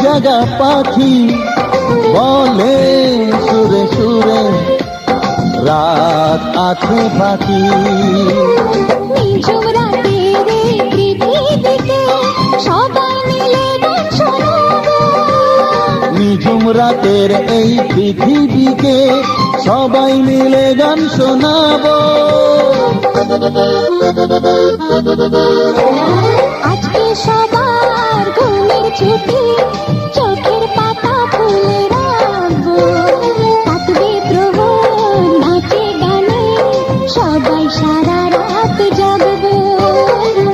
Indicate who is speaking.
Speaker 1: জাগা পাখি বলে সুরে সুরে রাত আছে বাকি।
Speaker 2: নিঝুম রাতের এই পৃথিবীতে সবাই মিলে গান শোনাবো।
Speaker 1: নিঝুম রাতের এই পৃথিবীকে সবাই মিলে গান শোনাবো।
Speaker 2: আজকে সবার ঘুমের ছুটি